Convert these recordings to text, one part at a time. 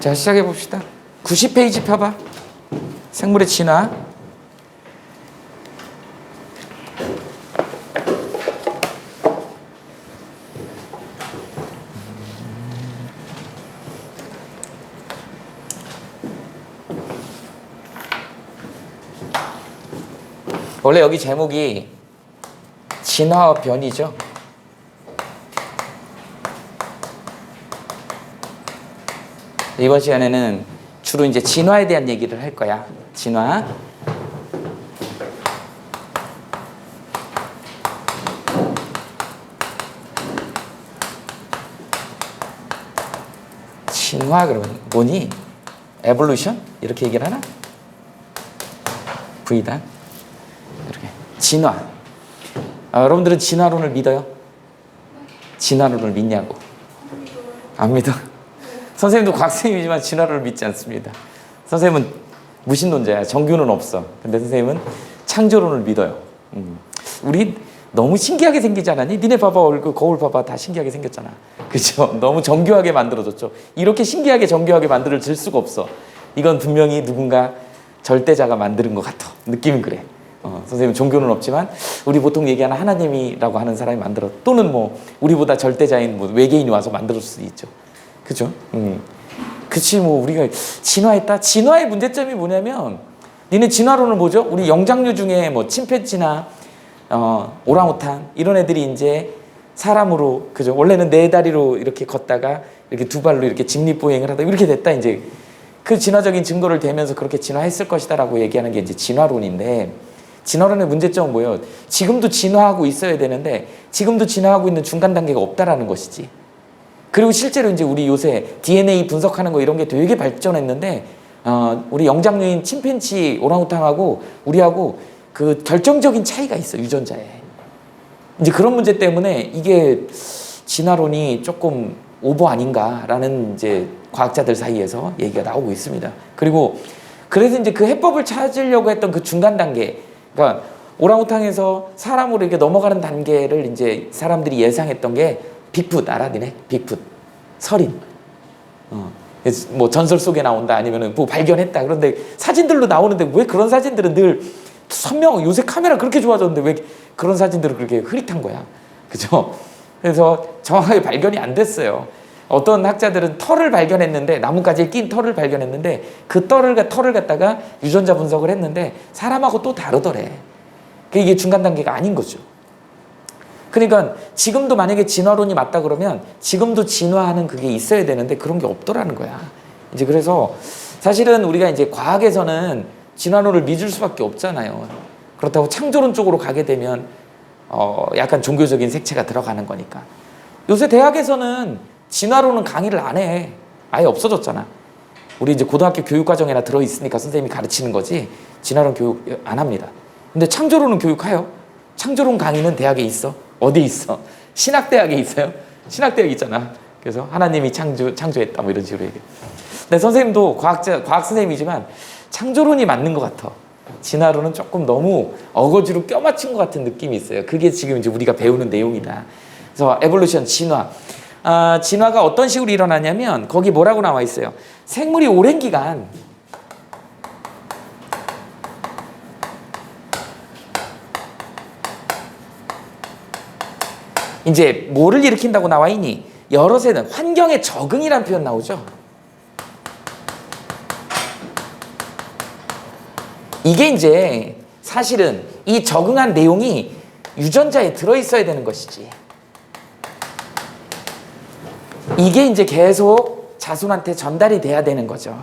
자, 시작해 봅시다. 90페이지 펴봐. 생물의 진화. 원래 여기 제목이 진화와 변이죠. 이번 시간에는 주로 이제 진화에 대한 얘기를 할 거야. 진화. 진화 그러면 뭐니? 에볼루션? 이렇게 얘기를 하나? V단. 이렇게. 진화. 여러분들은 진화론을 믿어요? 진화론을 믿냐고? 안 믿어? 선생님도 과학생이지만 진화론을 믿지 않습니다. 선생님은 무신론자야. 정규는 없어. 근데 선생님은 창조론을 믿어요. 우리 너무 신기하게 생기지 않았니? 니네 봐봐, 얼굴 거울 봐봐, 다 신기하게 생겼잖아. 그렇죠? 너무 정교하게 만들어졌죠. 이렇게 신기하게 정교하게 만들어질 수가 없어. 이건 분명히 누군가 절대자가 만드는 것 같아. 느낌은 그래. 선생님 종교는 없지만 우리 보통 얘기하는 하나님이라고 하는 사람이 만들어, 또는 뭐 우리보다 절대자인 뭐 외계인이 와서 만들었을 수도 있죠. 그죠? 그치, 뭐 우리가 진화했다. 진화의 문제점이 뭐냐면, 니네 진화론을 보죠. 우리 영장류 중에 뭐 침팬지나 오랑우탄 이런 애들이 이제 사람으로, 그죠? 원래는 네 다리로 이렇게 걷다가 이렇게 두 발로 이렇게 직립보행을 하다 이렇게 됐다. 이제 그 진화적인 증거를 대면서 그렇게 진화했을 것이다라고 얘기하는 게 이제 진화론인데, 진화론의 문제점은 뭐예요? 지금도 진화하고 있어야 되는데 지금도 진화하고 있는 중간 단계가 없다라는 것이지. 그리고 실제로 이제 우리 요새 DNA 분석하는 거 이런 게 되게 발전했는데, 우리 영장류인 침팬지 오랑우탕하고 우리하고 그 결정적인 차이가 있어, 유전자에. 이제 그런 문제 때문에 이게 진화론이 조금 오버 아닌가라는 이제 과학자들 사이에서 얘기가 나오고 있습니다. 그리고 그래서 이제 그 해법을 찾으려고 했던 그 중간 단계, 그러니까 오랑우탕에서 사람으로 이렇게 넘어가는 단계를 이제 사람들이 예상했던 게 빅풋 알아? 니네? 빅풋. 서린. 뭐 전설 속에 나온다, 아니면은 뭐 발견했다. 그런데 사진들로 나오는데 왜 그런 사진들은 늘 선명, 요새 카메라 그렇게 좋아졌는데 왜 그런 사진들은 그렇게 흐릿한 거야. 그죠? 그래서 정확하게 발견이 안 됐어요. 어떤 학자들은 털을 발견했는데, 나뭇가지에 낀 털을 발견했는데 그 털을 갖다가 유전자 분석을 했는데 사람하고 또 다르더래. 이게 중간 단계가 아닌 거죠. 그러니까 지금도 만약에 진화론이 맞다 그러면 지금도 진화하는 그게 있어야 되는데 그런 게 없더라는 거야. 이제 그래서 사실은 우리가 이제 과학에서는 진화론을 믿을 수밖에 없잖아요. 그렇다고 창조론 쪽으로 가게 되면 약간 종교적인 색채가 들어가는 거니까. 요새 대학에서는 진화론은 강의를 안 해. 아예 없어졌잖아. 우리 이제 고등학교 교육과정에나 들어있으니까 선생님이 가르치는 거지 진화론 교육 안 합니다. 근데 창조론은 교육해요. 창조론 강의는 대학에 있어. 어디 있어? 신학대학에 있어요. 신학대학 있잖아. 그래서 하나님이 창조했다 뭐 이런 식으로 얘기해. 근데 선생님도 과학 선생님이지만 창조론이 맞는 것 같아. 진화론은 조금 너무 어거지로 껴맞춘 것 같은 느낌이 있어요. 그게 지금 이제 우리가 배우는 내용이다. 그래서 에볼루션, 진화. 진화가 어떤 식으로 일어나냐면 거기 뭐라고 나와 있어요? 생물이 오랜 기간 이제 뭐를 일으킨다고 나와 있니? 여러 세대, 환경에 적응이라는 표현 나오죠. 이게 이제 사실은 이 적응한 내용이 유전자에 들어있어야 되는 것이지. 이게 이제 계속 자손한테 전달이 돼야 되는 거죠.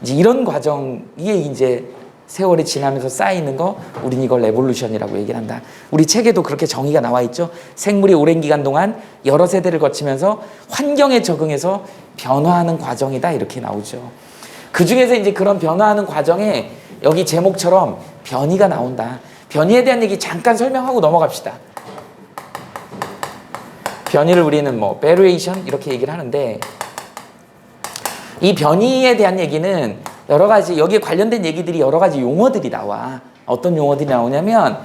이제 이런 과정이 이제 세월이 지나면서 쌓이는 거, 우린 이걸 에볼루션이라고 얘기를 한다. 우리 책에도 그렇게 정의가 나와 있죠. 생물이 오랜 기간 동안 여러 세대를 거치면서 환경에 적응해서 변화하는 과정이다, 이렇게 나오죠. 그 중에서 이제 그런 변화하는 과정에 여기 제목처럼 변이가 나온다. 변이에 대한 얘기 잠깐 설명하고 넘어갑시다. 변이를 우리는 뭐 베리에이션 이렇게 얘기를 하는데, 이 변이에 대한 얘기는 여러 가지, 여기에 관련된 얘기들이 여러 가지 용어들이 나와. 어떤 용어들이 나오냐면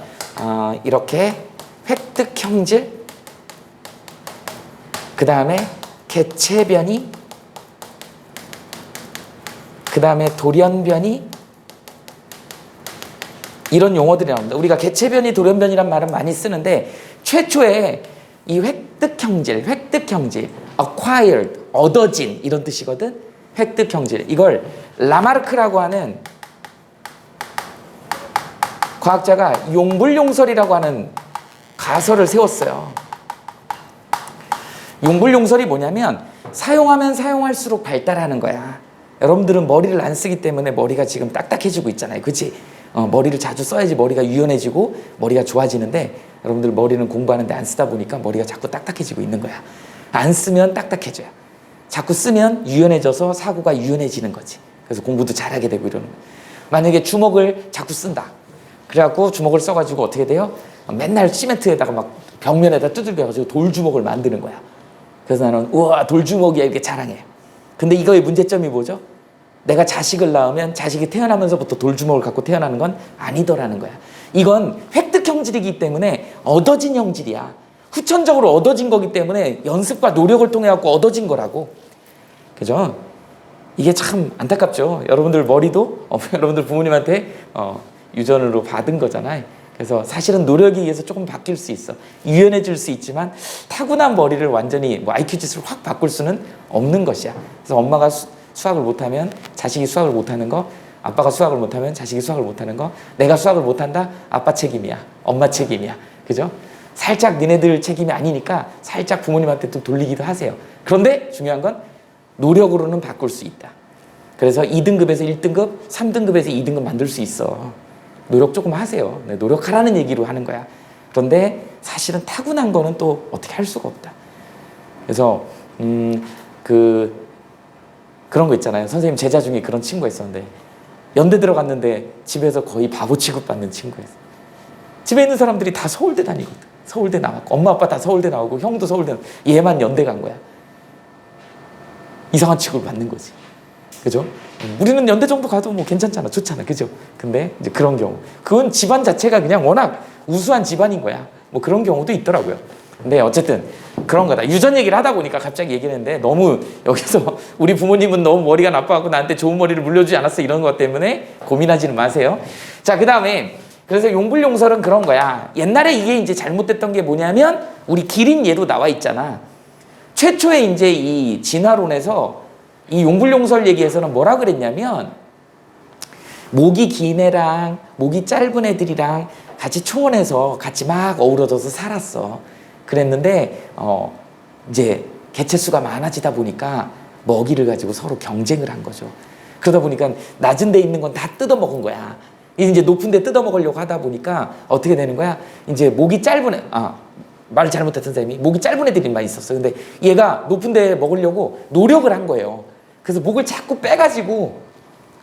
이렇게 획득 형질, 그 다음에 개체 변이, 그 다음에 돌연변이, 이런 용어들이 나옵니다. 우리가 개체변이, 돌연변이란 말은 많이 쓰는데 최초에 이 획득형질, acquired, 얻어진 이런 뜻이거든. 획득형질. 이걸 라마르크라고 하는 과학자가 용불용설이라고 하는 가설을 세웠어요. 용불용설이 뭐냐면 사용하면 사용할수록 발달하는 거야. 여러분들은 머리를 안 쓰기 때문에 머리가 지금 딱딱해지고 있잖아요. 그치? 머리를 자주 써야지 머리가 유연해지고 머리가 좋아지는데 여러분들 머리는 공부하는데 안 쓰다 보니까 머리가 자꾸 딱딱해지고 있는 거야. 안 쓰면 딱딱해져요. 자꾸 쓰면 유연해져서 사고가 유연해지는 거지. 그래서 공부도 잘하게 되고 이러는 거야. 만약에 주먹을 자꾸 쓴다. 그래갖고 주먹을 써가지고 어떻게 돼요? 맨날 시멘트에다가 막 벽면에다 두들겨가지고 돌주먹을 만드는 거야. 그래서 나는 우와 돌주먹이야 이렇게 자랑해요. 근데 이거의 문제점이 뭐죠? 내가 자식을 낳으면 자식이 태어나면서부터 돌주먹을 갖고 태어나는 건 아니더라는 거야. 이건 획득 형질이기 때문에 얻어진 형질이야. 후천적으로 얻어진 거기 때문에 연습과 노력을 통해 갖고 얻어진 거라고. 그죠? 이게 참 안타깝죠. 여러분들 머리도 여러분들 부모님한테 유전으로 받은 거잖아요. 그래서 사실은 노력에 의해서 조금 바뀔 수 있어. 유연해질 수 있지만 타고난 머리를 완전히 IQ 지수를 확 바꿀 수는 없는 것이야. 그래서 엄마가 수학을 못하면 자식이 수학을 못하는 거, 아빠가 수학을 못하면 자식이 수학을 못하는 거, 내가 수학을 못한다? 아빠 책임이야. 엄마 책임이야. 그죠? 살짝 니네들 책임이 아니니까 살짝 부모님한테 좀 돌리기도 하세요. 그런데 중요한 건 노력으로는 바꿀 수 있다. 그래서 2등급에서 1등급, 3등급에서 2등급 만들 수 있어. 노력 조금 하세요. 네, 노력하라는 얘기로 하는 거야. 그런데 사실은 타고난 거는 또 어떻게 할 수가 없다. 그래서 그런 거 있잖아요. 선생님 제자 중에 그런 친구가 있었는데 연대 들어갔는데 집에서 거의 바보 취급받는 친구였어요. 집에 있는 사람들이 다 서울대 다니거든. 서울대 나왔고 엄마 아빠 다 서울대 나오고 형도 서울대, 얘만 연대 간 거야. 이상한 취급을 받는 거지. 그죠? 우리는 연대 정도 가도 뭐 괜찮잖아. 좋잖아. 그죠? 근데 이제 그런 경우. 그건 집안 자체가 그냥 워낙 우수한 집안인 거야. 뭐 그런 경우도 있더라고요. 근데 어쨌든 그런 거다. 유전 얘기를 하다 보니까 갑자기 얘기를 했는데 너무 여기서 우리 부모님은 너무 머리가 나빠갖고 나한테 좋은 머리를 물려주지 않았어 이런 것 때문에 고민하지는 마세요. 자, 그 다음에 그래서 용불용설은 그런 거야. 옛날에 이게 이제 잘못됐던 게 뭐냐면 우리 기린 예로 나와 있잖아. 최초에 이제 이 진화론에서 이 용불용설 얘기에서는 뭐라 그랬냐면 목이 긴 애랑 목이 짧은 애들이랑 같이 초원에서 같이 막 어우러져서 살았어. 그랬는데 이제 개체수가 많아지다 보니까 먹이를 가지고 서로 경쟁을 한 거죠. 그러다 보니까 낮은 데 있는 건 다 뜯어먹은 거야. 이제 높은 데 뜯어먹으려고 하다 보니까 어떻게 되는 거야? 이제 목이 짧은 말을 잘못했던 사람이 목이 짧은 애들이만 있었어. 근데 얘가 높은 데 먹으려고 노력을 한 거예요. 그래서 목을 자꾸 빼가지고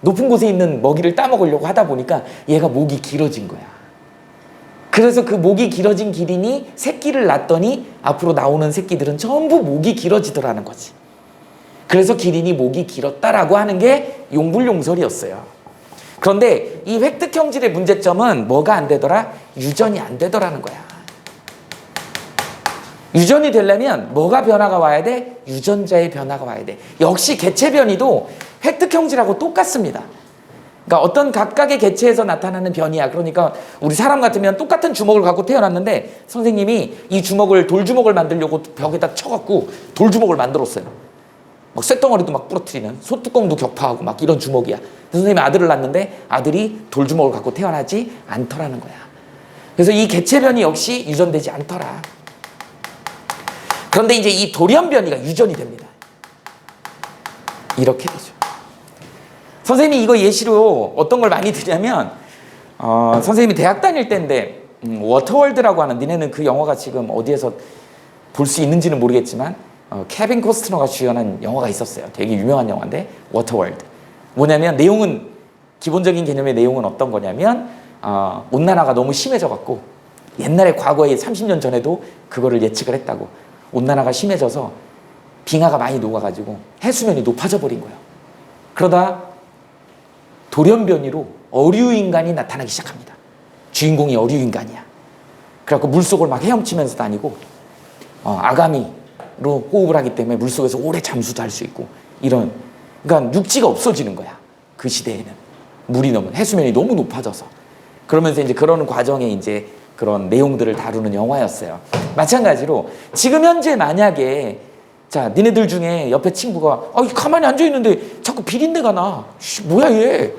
높은 곳에 있는 먹이를 따먹으려고 하다 보니까 얘가 목이 길어진 거야. 그래서 그 목이 길어진 기린이 새끼를 낳았더니 앞으로 나오는 새끼들은 전부 목이 길어지더라는 거지. 그래서 기린이 목이 길었다라고 하는 게 용불용설이었어요. 그런데 이 획득형질의 문제점은 뭐가 안 되더라? 유전이 안 되더라는 거야. 유전이 되려면 뭐가 변화가 와야 돼? 유전자의 변화가 와야 돼. 역시 개체변이도 획득형질하고 똑같습니다. 그러니까 어떤 각각의 개체에서 나타나는 변이야. 그러니까 우리 사람 같으면 똑같은 주먹을 갖고 태어났는데 선생님이 이 주먹을 돌주먹을 만들려고 벽에다 쳐갖고 돌주먹을 만들었어요. 막 쇳덩어리도 막 부러뜨리는, 소뚜껑도 격파하고 막 이런 주먹이야. 선생님이 아들을 낳았는데 아들이 돌주먹을 갖고 태어나지 않더라는 거야. 그래서 이 개체변이 역시 유전되지 않더라. 그런데 이제 이 돌연변이가 유전이 됩니다. 이렇게 되죠. 선생님이 이거 예시로 어떤 걸 많이 드냐면 선생님이 대학 다닐 때인데 워터월드라고 하는, 니네는 그 영화가 지금 어디에서 볼 수 있는지는 모르겠지만 케빈 코스트너가 주연한 영화가 있었어요. 되게 유명한 영화인데 워터월드. 뭐냐면 내용은, 기본적인 개념의 내용은 어떤 거냐면 온난화가 너무 심해져 갖고 옛날에 과거에 30년 전에도 그거를 예측을 했다고. 온난화가 심해져서 빙하가 많이 녹아가지고 해수면이 높아져 버린 거예요. 그러다 돌연변이로 어류인간이 나타나기 시작합니다. 주인공이 어류인간이야. 그래갖고 물속을 막 헤엄치면서 다니고 아가미로 호흡을 하기 때문에 물속에서 오래 잠수도 할 수 있고 이런, 그러니까 육지가 없어지는 거야. 그 시대에는 물이 너무 해수면이 너무 높아져서 그러면서 이제 그런 과정에 이제 그런 내용들을 다루는 영화였어요. 마찬가지로 지금 현재 만약에 자 니네들 중에 옆에 친구가 가만히 앉아 있는데 자꾸 비린내가 나. 뭐야 얘?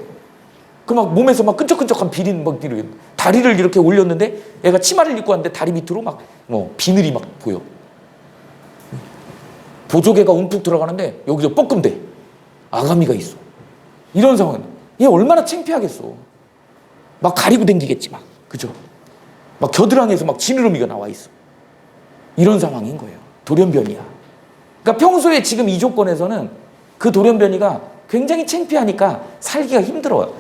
그 막 몸에서 막 끈적끈적한 비린 막 이렇게 다리를 이렇게 올렸는데 얘가 치마를 입고 왔는데 다리 밑으로 막 뭐 비늘이 막 보여. 보조개가 움푹 들어가는데 여기서 뻐끔대. 아가미가 있어. 이런 상황은 얘 얼마나 창피하겠어. 막 가리고 댕기겠지 막. 그죠? 막 겨드랑이에서 막 지느러미가 나와 있어. 이런 상황인 거예요. 돌연변이야. 그러니까 평소에 지금 이 조건에서는 그 돌연변이가 굉장히 창피하니까 살기가 힘들어요.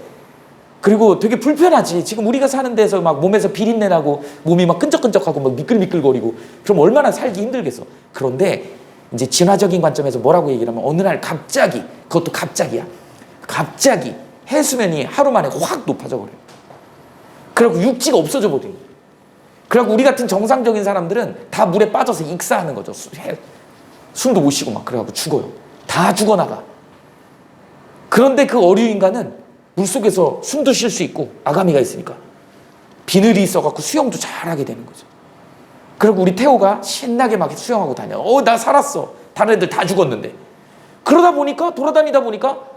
그리고 되게 불편하지. 지금 우리가 사는 데서 막 몸에서 비린내 나고 몸이 막 끈적끈적하고 막 미끌미끌거리고 그럼 얼마나 살기 힘들겠어. 그런데 이제 진화적인 관점에서 뭐라고 얘기를 하면 어느 날 갑자기 그것도 갑자기야. 갑자기 해수면이 하루 만에 확 높아져 버려요. 그리고 육지가 없어져 버려요. 그리고 우리 같은 정상적인 사람들은 다 물에 빠져서 익사하는 거죠. 숨도 못 쉬고 막 그래갖고 죽어요. 다 죽어나가. 그런데 그 어류인간은 물속에서 숨도 쉴 수 있고 아가미가 있으니까 비늘이 있어갖고 수영도 잘하게 되는 거죠. 그리고 우리 태호가 신나게 막 수영하고 다녀. 나 살았어. 다른 애들 다 죽었는데. 그러다 보니까 돌아다니다 보니까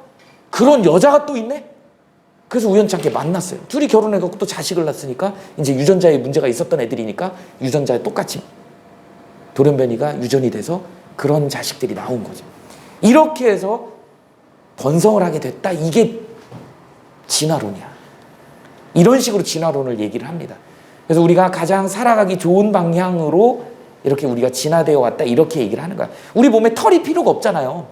그런 여자가 또 있네. 그래서 우연찮게 만났어요. 둘이 결혼해갖고 또 자식을 낳았으니까 이제 유전자에 문제가 있었던 애들이니까 유전자에 똑같이 돌연변이가 유전이 돼서 그런 자식들이 나온 거죠. 이렇게 해서 번성을 하게 됐다. 이게 진화론이야. 이런 식으로 진화론을 얘기를 합니다. 그래서 우리가 가장 살아가기 좋은 방향으로 이렇게 우리가 진화되어 왔다. 이렇게 얘기를 하는 거야. 우리 몸에 털이 필요가 없잖아요.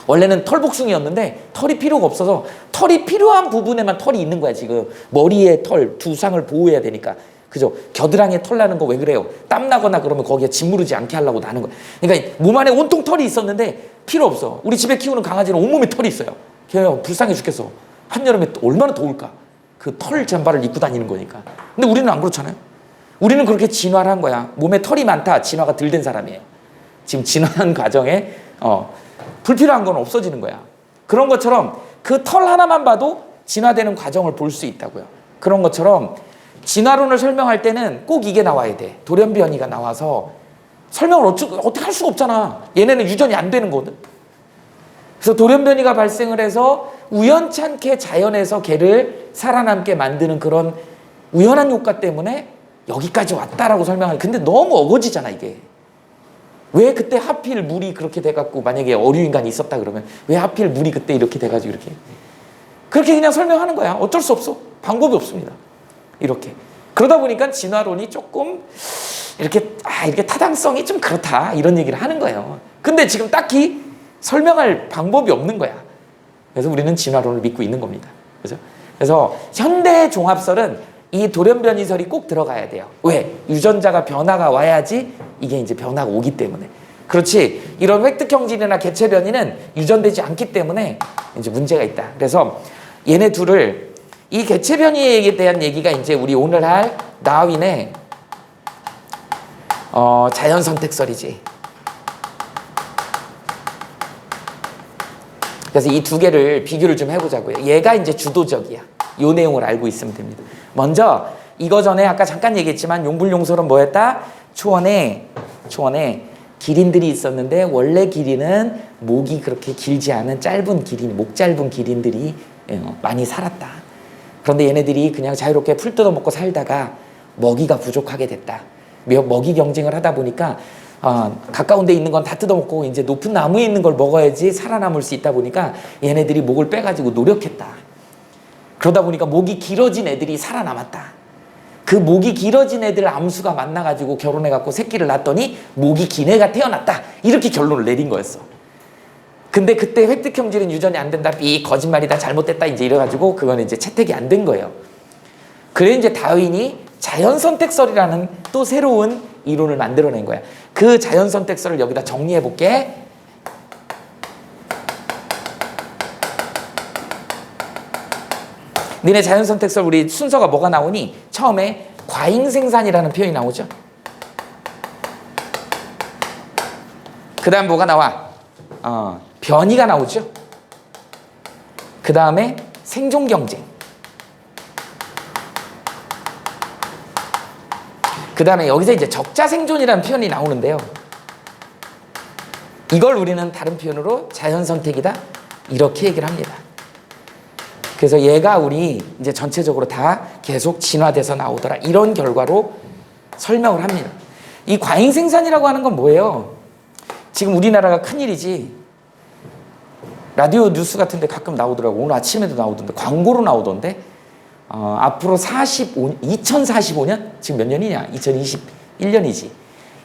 원래는 털복숭이였는데 털이 필요가 없어서 털이 필요한 부분에만 털이 있는 거야. 지금 머리에 털, 두상을 보호해야 되니까. 그죠? 겨드랑이에 털 나는 거 왜 그래요? 땀 나거나 그러면 거기에 짓무르지 않게 하려고 나는 거야. 그러니까 몸 안에 온통 털이 있었는데 필요 없어. 우리 집에 키우는 강아지는 온몸에 털이 있어요. 걔가 불쌍해 죽겠어. 한여름에 얼마나 더울까? 그 털 잠바를 입고 다니는 거니까. 근데 우리는 안 그렇잖아요. 우리는 그렇게 진화를 한 거야. 몸에 털이 많다. 진화가 덜 된 사람이에요. 지금 진화한 과정에 불필요한 건 없어지는 거야. 그런 것처럼 그 털 하나만 봐도 진화되는 과정을 볼 수 있다고요. 그런 것처럼 진화론을 설명할 때는 꼭 이게 나와야 돼. 돌연변이가 나와서 설명을 어떻게 할 수가 없잖아. 얘네는 유전이 안 되는 거거든. 그래서 돌연변이가 발생을 해서 우연찮게 자연에서 걔를 살아남게 만드는 그런 우연한 효과 때문에 여기까지 왔다라고 설명하니 근데 너무 어거지잖아 이게. 왜 그때 하필 물이 그렇게 돼갖고 만약에 어류인간이 있었다 그러면 왜 하필 물이 그때 이렇게 돼가지고 이렇게 그렇게 그냥 설명하는 거야. 어쩔 수 없어. 방법이 없습니다. 이렇게. 그러다 보니까 진화론이 조금 이렇게 타당성이 좀 그렇다 이런 얘기를 하는 거예요. 근데 지금 딱히 설명할 방법이 없는 거야. 그래서 우리는 진화론을 믿고 있는 겁니다. 그죠? 그래서 현대 종합설은 이 돌연변이설이 꼭 들어가야 돼요. 왜? 유전자가 변화가 와야지 이게 이제 변화가 오기 때문에. 그렇지. 이런 획득형질이나 개체변이는 유전되지 않기 때문에 이제 문제가 있다. 그래서 얘네 둘을 이 개체변이에 대한 얘기가 이제 우리 오늘 할 다윈의 자연선택설이지. 그래서 이 두 개를 비교를 좀 해보자고요. 얘가 이제 주도적이야. 요 내용을 알고 있으면 됩니다. 먼저 이거 전에 아까 잠깐 얘기했지만 용불용설은 뭐였다? 초원에 기린들이 있었는데 원래 기린은 목이 그렇게 길지 않은 짧은 기린, 목 짧은 기린들이 많이 살았다. 그런데 얘네들이 그냥 자유롭게 풀 뜯어먹고 살다가 먹이가 부족하게 됐다. 먹이 경쟁을 하다 보니까 가까운 데 있는 건 다 뜯어먹고 이제 높은 나무에 있는 걸 먹어야지 살아남을 수 있다 보니까 얘네들이 목을 빼가지고 노력했다. 그러다 보니까 목이 길어진 애들이 살아남았다. 그 목이 길어진 애들 암수가 만나가지고 결혼해갖고 새끼를 낳았더니 목이 긴 애가 태어났다. 이렇게 결론을 내린 거였어. 근데 그때 획득형질은 유전이 안 된다. 이 거짓말이다. 잘못됐다. 이제 이래가지고 그건 이제 채택이 안 된 거예요. 그래 이제 다윈이 자연선택설이라는 또 새로운 이론을 만들어낸 거야. 그 자연선택설을 여기다 정리해 볼게. 니네 자연선택설 우리 순서가 뭐가 나오니? 처음에 과잉생산이라는 표현이 나오죠. 그 다음 뭐가 나와? 변이가 나오죠. 그 다음에 생존 경쟁. 그 다음에 여기서 이제 적자 생존이라는 표현이 나오는데요. 이걸 우리는 다른 표현으로 자연 선택이다. 이렇게 얘기를 합니다. 그래서 얘가 우리 이제 전체적으로 다 계속 진화돼서 나오더라. 이런 결과로 설명을 합니다. 이 과잉 생산이라고 하는 건 뭐예요? 지금 우리나라가 큰일이지. 라디오 뉴스 같은 데 가끔 나오더라고. 오늘 아침에도 나오던데. 광고로 나오던데. 앞으로 2045년? 지금 몇 년이냐? 2021년이지.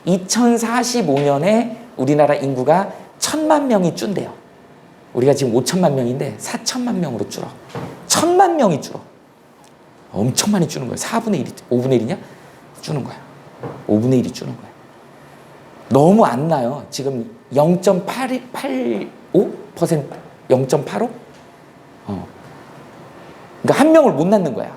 2045년에 우리나라 인구가 1,000만 명이 준대요. 우리가 지금 5천만 명인데 4천만 명으로 줄어. 1,000만 명이 줄어. 엄청 많이 주는 거예요. 4분의 1, 5분의 1이냐? 주는 거야. 5분의 1이 주는 거야. 너무 안 나요. 지금 0.85%? 0.85? 그러니까 한 명을 못 낳는 거야.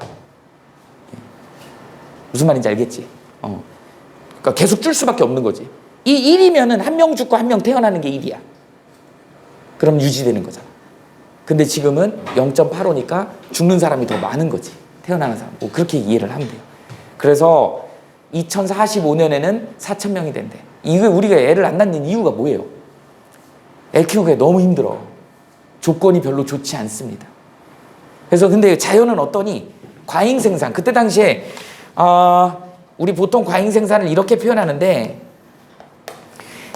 무슨 말인지 알겠지? 그러니까 계속 줄 수밖에 없는 거지. 이 1이면은 한 명 죽고 한 명 태어나는 게 1이야. 그럼 유지되는 거잖아. 근데 지금은 0.85니까 죽는 사람이 더 많은 거지. 태어나는 사람. 뭐 그렇게 이해를 하면 돼요. 그래서 2045년에는 4천 명이 된대. 이거 우리가 애를 안 낳는 이유가 뭐예요? 애 키우기가 너무 힘들어. 조건이 별로 좋지 않습니다. 그래서 근데 자연은 어떠니? 과잉 생산. 그때 당시에 우리 보통 과잉 생산을 이렇게 표현하는데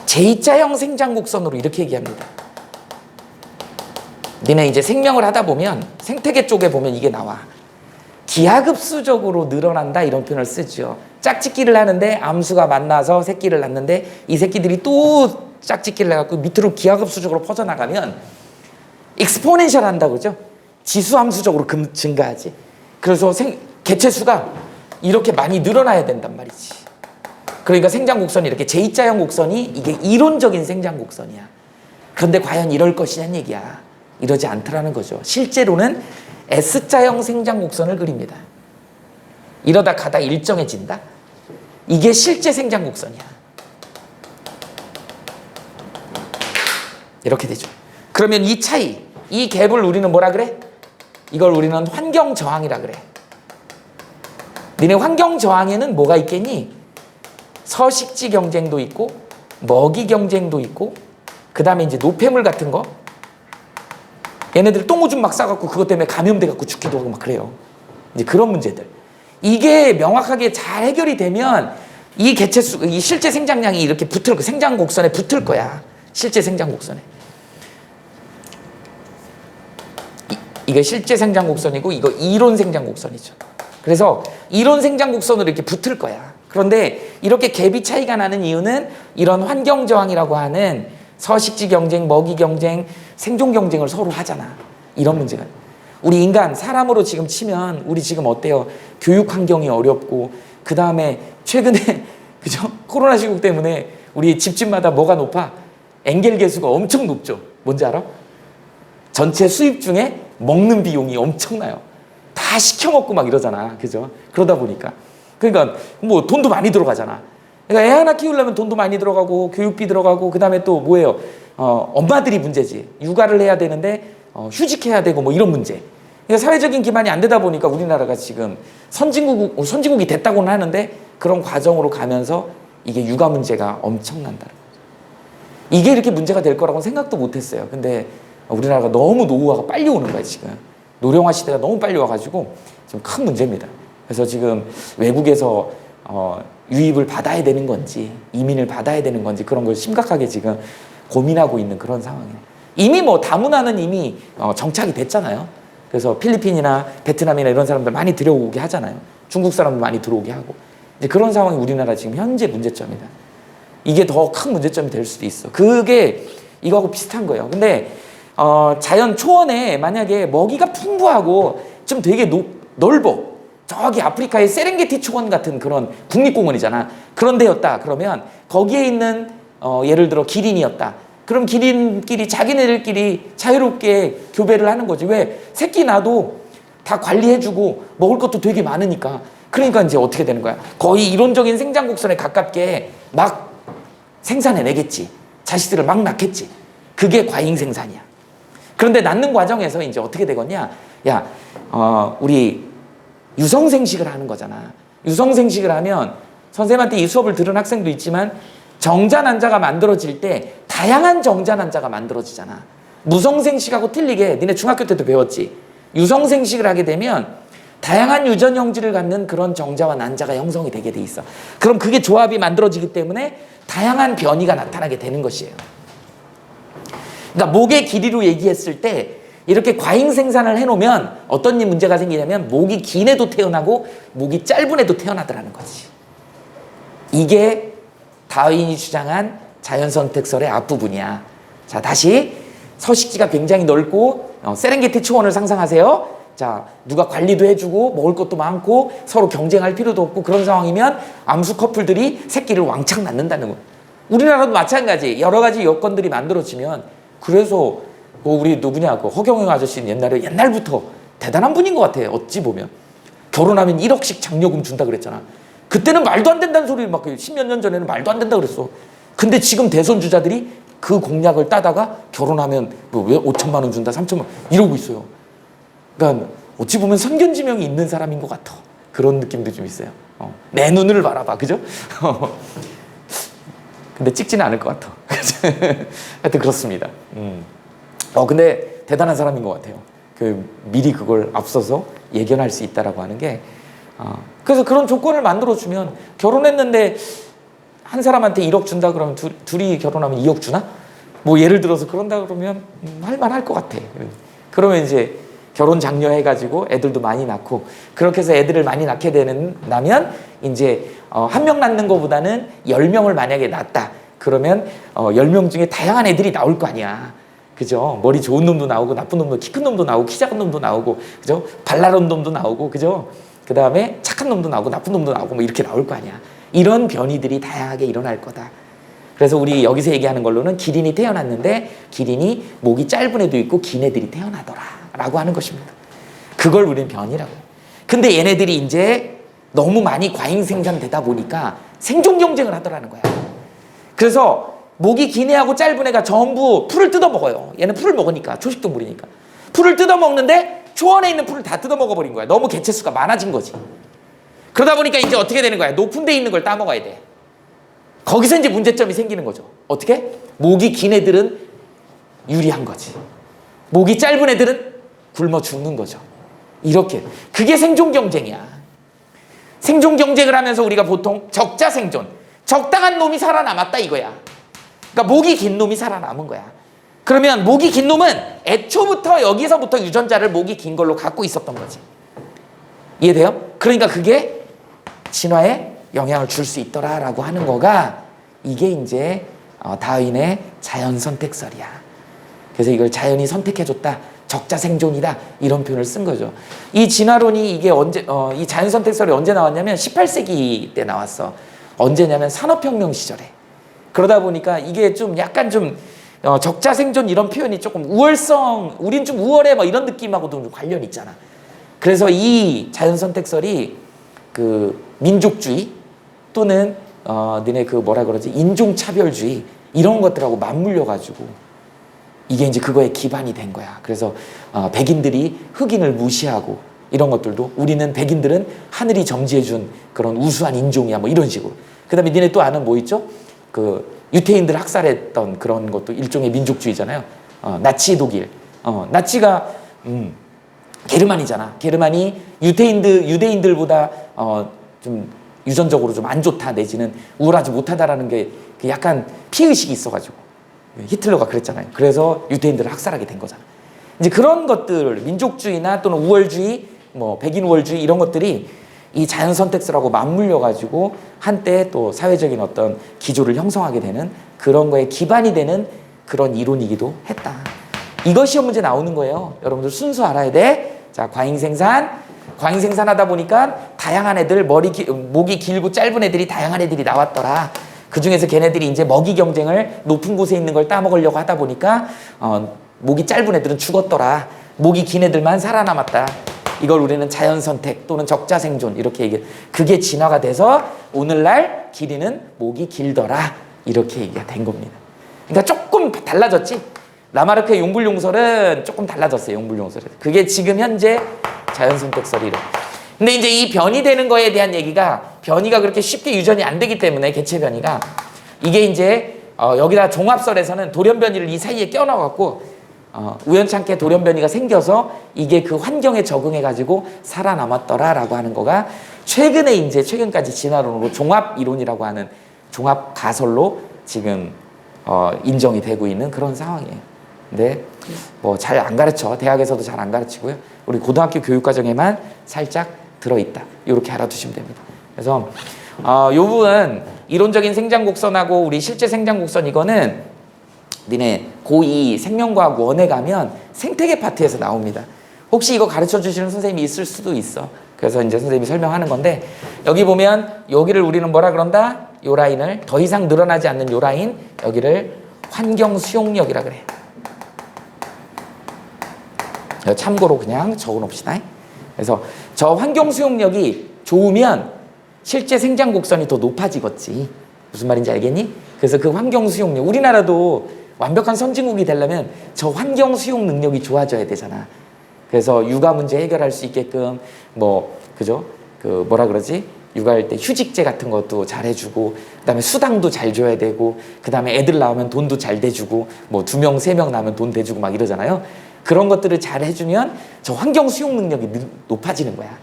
J자형 생장 곡선으로 이렇게 얘기합니다. 니네 이제 생명을 하다 보면 생태계 쪽에 보면 이게 나와. 기하급수적으로 늘어난다 이런 표현을 쓰죠. 짝짓기를 하는데 암수가 만나서 새끼를 낳는데 이 새끼들이 또 짝짓기를 해갖고 밑으로 기하급수적으로 퍼져나가면 익스포넨셜 한다고 그러죠. 지수함수적으로 증가하지. 그래서 개체수가 이렇게 많이 늘어나야 된단 말이지. 그러니까 생장곡선이 이렇게 J자형 곡선이 이게 이론적인 생장곡선이야. 그런데 과연 이럴 것이냐는 얘기야. 이러지 않더라는 거죠. 실제로는 S자형 생장곡선을 그립니다. 이러다 가다 일정해진다. 이게 실제 생장곡선이야. 이렇게 되죠. 그러면 이 차이, 이 갭을 우리는 뭐라 그래? 이걸 우리는 환경 저항이라 그래. 니네 환경 저항에는 뭐가 있겠니? 서식지 경쟁도 있고 먹이 경쟁도 있고 그 다음에 이제 노폐물 같은 거 얘네들 똥오줌 막 싸갖고 그것 때문에 감염돼갖고 죽기도 하고 막 그래요. 이제 그런 문제들. 이게 명확하게 잘 해결이 되면 이 개체수, 이 실제 생장량이 이렇게 붙을 거, 생장 곡선에 붙을 거야. 실제 생장 곡선에. 이게 실제 생장 곡선이고 이거 이론 생장 곡선이죠. 그래서 이론 생장 곡선으로 이렇게 붙을 거야. 그런데 이렇게 갭이 차이가 나는 이유는 이런 환경 저항이라고 하는 서식지 경쟁, 먹이 경쟁, 생존 경쟁을 서로 하잖아. 이런 문제가. 우리 인간 사람으로 지금 치면 우리 지금 어때요? 교육 환경이 어렵고 그 다음에 최근에 그죠? 코로나 시국 때문에 우리 집집마다 뭐가 높아? 엔겔 계수가 엄청 높죠. 뭔지 알아? 전체 수입 중에 먹는 비용이 엄청나요. 다 시켜 먹고 막 이러잖아. 그죠? 그러다 보니까. 그러니까 뭐 돈도 많이 들어가잖아. 그러니까 애 하나 키우려면 돈도 많이 들어가고 교육비 들어가고 그 다음에 또 뭐예요? 엄마들이 문제지. 육아를 해야 되는데 휴직해야 되고 뭐 이런 문제. 그러니까 사회적인 기반이 안 되다 보니까 우리나라가 지금 선진국이 됐다고는 하는데 그런 과정으로 가면서 이게 육아 문제가 엄청난다는 거죠. 이게 이렇게 문제가 될 거라고는 생각도 못 했어요. 근데 우리나라가 너무 노후화가 빨리 오는 거예요, 지금. 노령화 시대가 너무 빨리 와가지고 지금 큰 문제입니다. 그래서 지금 외국에서 유입을 받아야 되는 건지 이민을 받아야 되는 건지 그런 걸 심각하게 지금 고민하고 있는 그런 상황이에요. 이미 뭐 다문화는 이미 정착이 됐잖아요. 그래서 필리핀이나 베트남이나 이런 사람들 많이 들어오게 하잖아요. 중국 사람들 많이 들어오게 하고. 이제 그런 상황이 우리나라 지금 현재 문제점이다. 이게 더 큰 문제점이 될 수도 있어. 그게 이거하고 비슷한 거예요. 근데 자연 초원에 만약에 먹이가 풍부하고 좀 되게 넓어. 저기 아프리카의 세렝게티 초원 같은 그런 국립공원이잖아. 그런 데였다. 그러면 거기에 있는 예를 들어 기린이었다. 그럼 기린끼리 자기네들끼리 자유롭게 교배를 하는 거지. 왜? 새끼 낳아도 다 관리해주고 먹을 것도 되게 많으니까. 그러니까 이제 어떻게 되는 거야? 거의 이론적인 생장 곡선에 가깝게 막 생산해내겠지. 자식들을 막 낳겠지. 그게 과잉 생산이야. 그런데 낳는 과정에서 이제 어떻게 되겠냐? 야, 우리 유성생식을 하는 거잖아. 유성생식을 하면 선생님한테 이 수업을 들은 학생도 있지만 정자 난자가 만들어질 때 다양한 정자 난자가 만들어지잖아. 무성생식하고 틀리게 니네 중학교 때도 배웠지. 유성생식을 하게 되면 다양한 유전 형질을 갖는 그런 정자와 난자가 형성이 되게 돼 있어. 그럼 그게 조합이 만들어지기 때문에 다양한 변이가 나타나게 되는 것이에요. 그러니까 목의 길이로 얘기했을 때 이렇게 과잉 생산을 해놓으면 어떤 문제가 생기냐면 목이 긴 애도 태어나고 목이 짧은 애도 태어나더라는 거지. 이게 다윈이 주장한 자연선택설의 앞부분이야. 자, 다시 서식지가 굉장히 넓고 세렝게티 초원을 상상하세요. 자, 누가 관리도 해주고 먹을 것도 많고 서로 경쟁할 필요도 없고 그런 상황이면 암수 커플들이 새끼를 왕창 낳는다는 거예요. 우리나라도 마찬가지. 여러 가지 여건들이 만들어지면 그래서 우리 누구냐 그 허경영 아저씨는 옛날부터 대단한 분인 것 같아요. 어찌 보면 결혼하면 1억씩 장려금 준다 그랬잖아. 그때는 말도 안 된다는 소리를 막 10몇 년 전에는 말도 안 된다 그랬어. 근데 지금 대선 주자들이 그 공약을 따다가 결혼하면 왜 5천만 원 준다 3천만 원 이러고 있어요. 그러니까 어찌 보면 선견지명이 있는 사람인 것 같아. 그런 느낌도 좀 있어요. 내 눈을 바라봐, 그죠? 근데 찍지는 않을 것 같아. 하여튼 그렇습니다. 근데 대단한 사람인 것 같아요. 미리 그걸 앞서서 예견할 수 있다라고 하는 게. 그래서 그런 조건을 만들어주면 결혼했는데 한 사람한테 1억 준다 그러면 둘이 결혼하면 2억 주나? 뭐 예를 들어서 그런다 그러면 할만할 것 같아. 그러면 이제 결혼 장려해가지고 애들도 많이 낳고 그렇게 해서 애들을 많이 낳게 나면 이제 한 명 낳는 것보다는 10명을 만약에 낳았다. 그러면 10명 중에 다양한 애들이 나올 거 아니야. 그죠? 머리 좋은 놈도 나오고 나쁜 놈도 키 큰 놈도 나오고 키 작은 놈도 나오고 그죠? 발랄한 놈도 나오고 그죠? 그 다음에 착한 놈도 나오고 나쁜 놈도 나오고 뭐 이렇게 나올 거 아니야. 이런 변이들이 다양하게 일어날 거다. 그래서 우리 여기서 얘기하는 걸로는 기린이 태어났는데 기린이 목이 짧은 애도 있고 긴 애들이 태어나더라 라고 하는 것입니다. 그걸 우리는 변이라고 해요. 근데 얘네들이 이제 너무 많이 과잉 생산되다 보니까 생존 경쟁을 하더라는 거야. 그래서 목이 긴 애하고 짧은 애가 전부 풀을 뜯어 먹어요. 얘는 풀을 먹으니까 초식동물이니까 풀을 뜯어 먹는데 초원에 있는 풀을 다 뜯어 먹어버린 거야. 너무 개체수가 많아진 거지. 그러다 보니까 이제 어떻게 되는 거야? 높은 데 있는 걸 따먹어야 돼. 거기서 이제 문제점이 생기는 거죠. 어떻게? 목이 긴 애들은 유리한 거지. 목이 짧은 애들은 굶어 죽는 거죠. 이렇게. 그게 생존 경쟁이야. 생존 경쟁을 하면서 우리가 보통 적자 생존. 적당한 놈이 살아남았다 이거야. 그러니까 목이 긴 놈이 살아남은 거야. 그러면 목이 긴 놈은 애초부터 여기서부터 유전자를 목이 긴 걸로 갖고 있었던 거지. 이해돼요? 그러니까 그게 진화에 영향을 줄 수 있더라라고 하는 거가 이게 이제 다윈의 자연선택설이야. 그래서 이걸 자연이 선택해줬다. 적자 생존이다. 이런 표현을 쓴 거죠. 이 진화론이 이게 이 자연선택설이 언제 나왔냐면 18세기 때 나왔어. 언제냐면 산업혁명 시절에. 그러다 보니까 이게 좀 약간 좀 적자 생존 이런 표현이 조금 우월성, 우린 좀 우월해 뭐 이런 느낌하고도 좀 관련이 있잖아. 그래서 이 자연선택설이 그 민족주의 또는 너네 그 뭐라 그러지 인종차별주의 이런 것들하고 맞물려가지고 이게 이제 그거에 기반이 된 거야. 그래서 백인들이 흑인을 무시하고 이런 것들도 우리는 백인들은 하늘이 점지해준 그런 우수한 인종이야 뭐 이런 식으로. 그 다음에 니네 또 아는 뭐 있죠? 그 유태인들 학살했던 그런 것도 일종의 민족주의잖아요. 나치 독일. 나치가 게르만이잖아. 게르만이 유대인들보다 좀 유전적으로 좀 안 좋다 내지는 우월하지 못하다라는 게 약간 피의식이 있어가지고 히틀러가 그랬잖아요. 그래서 유대인들을 학살하게 된 거잖아. 이제 그런 것들 민족주의나 또는 우월주의, 뭐 백인 우월주의 이런 것들이 이 자연선택설하고 맞물려가지고 한때 또 사회적인 어떤 기조를 형성하게 되는 그런 거에 기반이 되는 그런 이론이기도 했다. 이거 시험 문제 나오는 거예요. 여러분들 순수 알아야 돼. 자, 과잉생산하다 보니까 다양한 애들 목이 길고 짧은 애들이 다양한 애들이 나왔더라. 그 중에서 걔네들이 이제 먹이 경쟁을 높은 곳에 있는 걸 따먹으려고 하다 보니까 목이 짧은 애들은 죽었더라. 목이 긴 애들만 살아남았다. 이걸 우리는 자연선택 또는 적자생존 이렇게 얘기해. 그게 진화가 돼서 오늘날 기린은 목이 길더라. 이렇게 얘기가 된 겁니다. 그러니까 조금 달라졌지. 라마르크의 용불용설은 조금 달라졌어요. 용불용설은. 그게 지금 현재 자연선택설 이론. 근데 이제 이 변이 되는 거에 대한 얘기가 변이가 그렇게 쉽게 유전이 안 되기 때문에 개체 변이가 이게 이제 여기다 종합설에서는 돌연 변이를 이 사이에 껴넣어갖고 우연찮게 돌연 변이가 생겨서 이게 그 환경에 적응해가지고 살아남았더라라고 하는 거가 최근에 이제 최근까지 진화론으로 종합 이론이라고 하는 종합 가설로 지금 인정이 되고 있는 그런 상황이에요. 근데 뭐 잘 안 가르쳐. 대학에서도 잘 안 가르치고요. 우리 고등학교 교육과정에만 살짝 들어있다. 이렇게 알아두시면 됩니다. 그래서 이 부분 이론적인 생장곡선하고 우리 실제 생장곡선 이거는 니네 고2 생명과학 원에 가면 생태계 파트에서 나옵니다. 혹시 이거 가르쳐 주시는 선생님이 있을 수도 있어. 그래서 이제 선생님이 설명하는 건데 여기 보면 여기를 우리는 뭐라 그런다? 요 라인을 더 이상 늘어나지 않는 요 라인 여기를 환경 수용력이라 그래. 참고로 그냥 적어놓읍시다. 그래서 저 환경 수용력이 좋으면 실제 생장 곡선이 더 높아지겠지. 무슨 말인지 알겠니? 그래서 그 환경 수용력 우리나라도 완벽한 선진국이 되려면 저 환경 수용 능력이 좋아져야 되잖아. 그래서 육아 문제 해결할 수 있게끔 그죠? 그 뭐라 그러지? 육아할 때 휴직제 같은 것도 잘 해주고 그다음에 수당도 잘 줘야 되고 그다음에 애들 낳으면 돈도 잘 대주고 2명, 3명 낳으면 돈 대주고 막 이러잖아요. 그런 것들을 잘 해주면 저 환경 수용 능력이 높아지는 거야.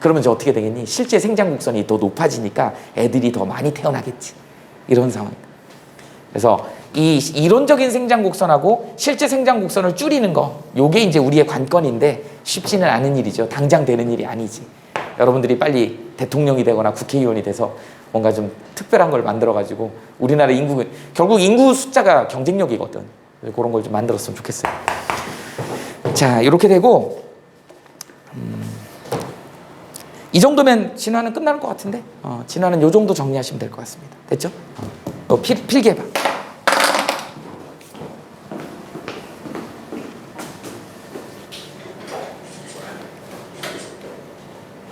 그러면 저 어떻게 되겠니? 실제 생장 곡선이 더 높아지니까 애들이 더 많이 태어나겠지. 이런 상황입니다. 그래서 이 이론적인 생장 곡선하고 실제 생장 곡선을 줄이는 거 요게 이제 우리의 관건인데 쉽지는 않은 일이죠. 당장 되는 일이 아니지. 여러분들이 빨리 대통령이 되거나 국회의원이 돼서 뭔가 좀 특별한 걸 만들어가지고 우리나라 결국 인구 숫자가 경쟁력이거든. 그런 걸 좀 만들었으면 좋겠어요. 자, 이렇게 되고 이 정도면 진화는 끝나는 것 같은데 진화는 요 정도 정리하시면 될 것 같습니다. 됐죠? 필기해봐.